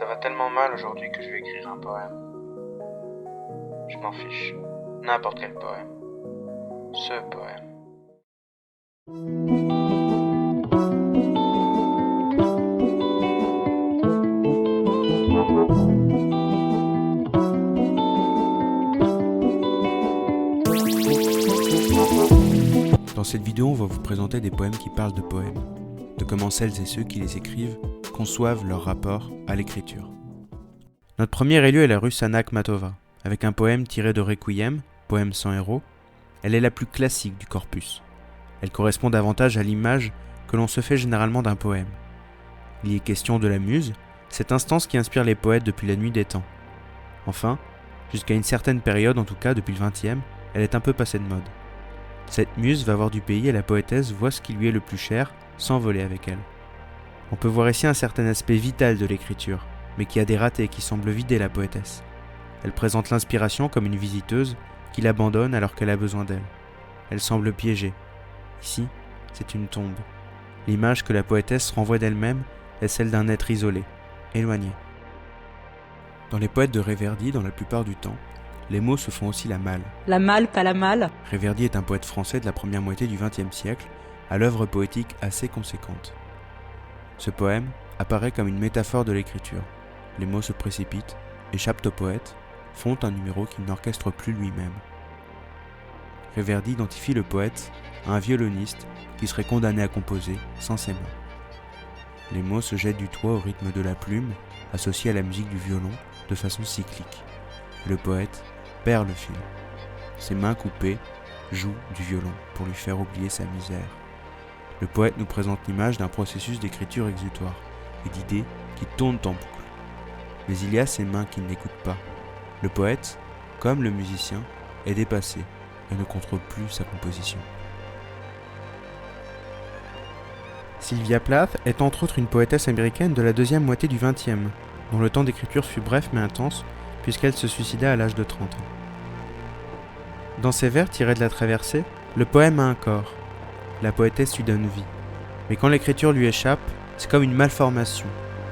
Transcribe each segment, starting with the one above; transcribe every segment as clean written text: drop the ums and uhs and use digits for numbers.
Ça va tellement mal aujourd'hui que je vais écrire un poème. Je m'en fiche. N'importe quel poème. Ce poème. Dans cette vidéo, on va vous présenter des poèmes qui parlent de poèmes, de comment celles et ceux qui les écrivent conçoivent leur rapport à l'écriture. Notre première élue est la russe Anna Akhmatova, avec un poème tiré de Requiem, poème sans héros. Elle est la plus classique du corpus. Elle correspond davantage à l'image que l'on se fait généralement d'un poème. Il y est question de la muse, cette instance qui inspire les poètes depuis la nuit des temps. Enfin, jusqu'à une certaine période, en tout cas depuis le XXe, elle est un peu passée de mode. Cette muse va voir du pays et la poétesse voit ce qui lui est le plus cher, s'envoler avec elle. On peut voir ici un certain aspect vital de l'écriture, mais qui a des ratés qui semblent vider la poétesse. Elle présente l'inspiration comme une visiteuse qui l'abandonne alors qu'elle a besoin d'elle. Elle semble piégée. Ici, c'est une tombe. L'image que la poétesse renvoie d'elle-même est celle d'un être isolé, éloigné. Dans les poètes de Reverdy, dans la plupart du temps, les mots se font aussi la malle. La malle, pas la malle. Reverdy est un poète français de la première moitié du XXe siècle, à l'œuvre poétique assez conséquente. Ce poème apparaît comme une métaphore de l'écriture. Les mots se précipitent, échappent au poète, font un numéro qu'il n'orchestre plus lui-même. Reverdy identifie le poète à un violoniste qui serait condamné à composer sans ses mains. Les mots se jettent du toit au rythme de la plume, associé à la musique du violon, de façon cyclique. Le poète perd le fil. Ses mains coupées jouent du violon pour lui faire oublier sa misère. Le poète nous présente l'image d'un processus d'écriture exutoire et d'idées qui tournent en boucle. Mais il y a ces mains qui ne l'écoutent pas. Le poète, comme le musicien, est dépassé et ne contrôle plus sa composition. Sylvia Plath est entre autres une poétesse américaine de la deuxième moitié du XXe, dont le temps d'écriture fut bref mais intense, puisqu'elle se suicida à l'âge de 30 ans. Dans ses vers tirés de la traversée, le poème a un corps. La poétesse lui donne vie. Mais quand l'écriture lui échappe, c'est comme une malformation,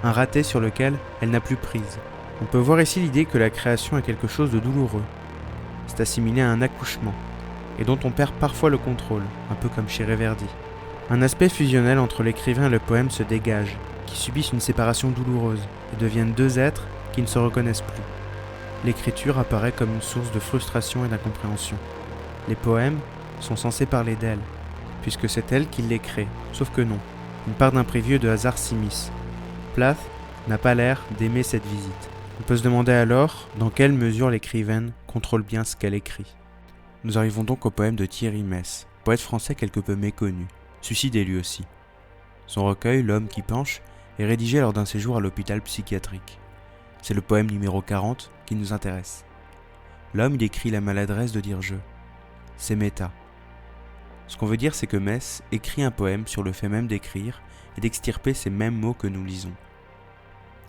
un raté sur lequel elle n'a plus prise. On peut voir ici l'idée que la création est quelque chose de douloureux. C'est assimilé à un accouchement, et dont on perd parfois le contrôle, un peu comme chez Reverdy. Un aspect fusionnel entre l'écrivain et le poème se dégage, qui subissent une séparation douloureuse, et deviennent deux êtres qui ne se reconnaissent plus. L'écriture apparaît comme une source de frustration et d'incompréhension. Les poèmes sont censés parler d'elle, puisque c'est elle qui les crée, sauf que non, une part d'imprévu et de hasard s'immisce. Plath n'a pas l'air d'aimer cette visite. On peut se demander alors dans quelle mesure l'écrivaine contrôle bien ce qu'elle écrit. Nous arrivons donc au poème de Thierry Messe, poète français quelque peu méconnu, suicidé lui aussi. Son recueil, L'homme qui penche, est rédigé lors d'un séjour à l'hôpital psychiatrique. C'est le poème numéro 40 qui nous intéresse. L'homme y décrit la maladresse de dire je. C'est méta. Ce qu'on veut dire, c'est que Messe écrit un poème sur le fait même d'écrire et d'extirper ces mêmes mots que nous lisons.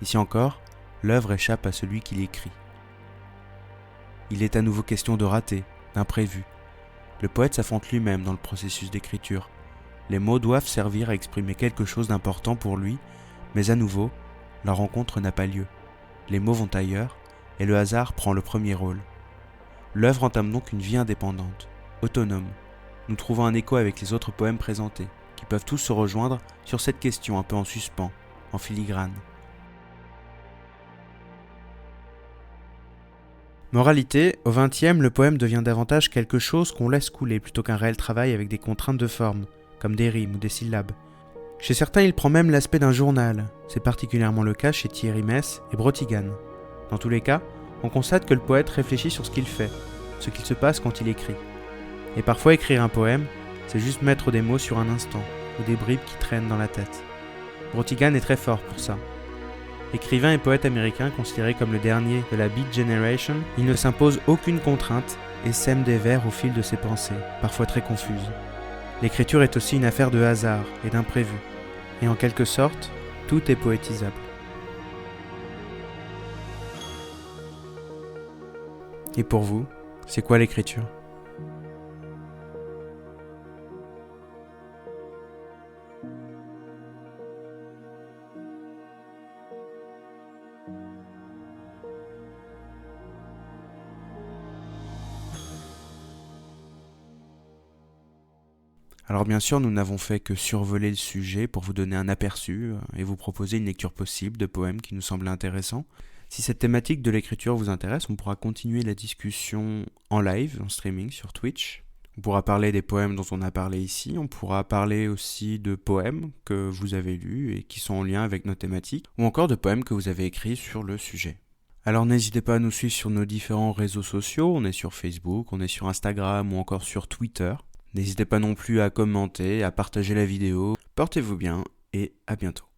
Ici encore, l'œuvre échappe à celui qui l'écrit. Il est à nouveau question de raté, d'imprévu. Le poète s'affronte lui-même dans le processus d'écriture. Les mots doivent servir à exprimer quelque chose d'important pour lui, mais à nouveau, la rencontre n'a pas lieu. Les mots vont ailleurs, et le hasard prend le premier rôle. L'œuvre entame donc une vie indépendante, autonome. Nous trouvons un écho avec les autres poèmes présentés, qui peuvent tous se rejoindre sur cette question un peu en suspens, en filigrane. Moralité, au XXe, le poème devient davantage quelque chose qu'on laisse couler plutôt qu'un réel travail avec des contraintes de forme, comme des rimes ou des syllabes. Chez certains, il prend même l'aspect d'un journal. C'est particulièrement le cas chez Thierry Messe et Brotigan. Dans tous les cas, on constate que le poète réfléchit sur ce qu'il fait, ce qu'il se passe quand il écrit. Et parfois écrire un poème, c'est juste mettre des mots sur un instant, ou des bribes qui traînent dans la tête. Brotigan est très fort pour ça. Écrivain et poète américain considéré comme le dernier de la Beat Generation, il ne s'impose aucune contrainte et sème des vers au fil de ses pensées, parfois très confuses. L'écriture est aussi une affaire de hasard et d'imprévu, et en quelque sorte, tout est poétisable. Et pour vous, c'est quoi l'écriture ? Alors bien sûr, nous n'avons fait que survoler le sujet pour vous donner un aperçu et vous proposer une lecture possible de poèmes qui nous semblaient intéressants. Si cette thématique de l'écriture vous intéresse, on pourra continuer la discussion en live, en streaming sur Twitch. On pourra parler des poèmes dont on a parlé ici, on pourra parler aussi de poèmes que vous avez lus et qui sont en lien avec nos thématiques, ou encore de poèmes que vous avez écrits sur le sujet. Alors n'hésitez pas à nous suivre sur nos différents réseaux sociaux, on est sur Facebook, on est sur Instagram ou encore sur Twitter. N'hésitez pas non plus à commenter, à partager la vidéo. Portez-vous bien et à bientôt.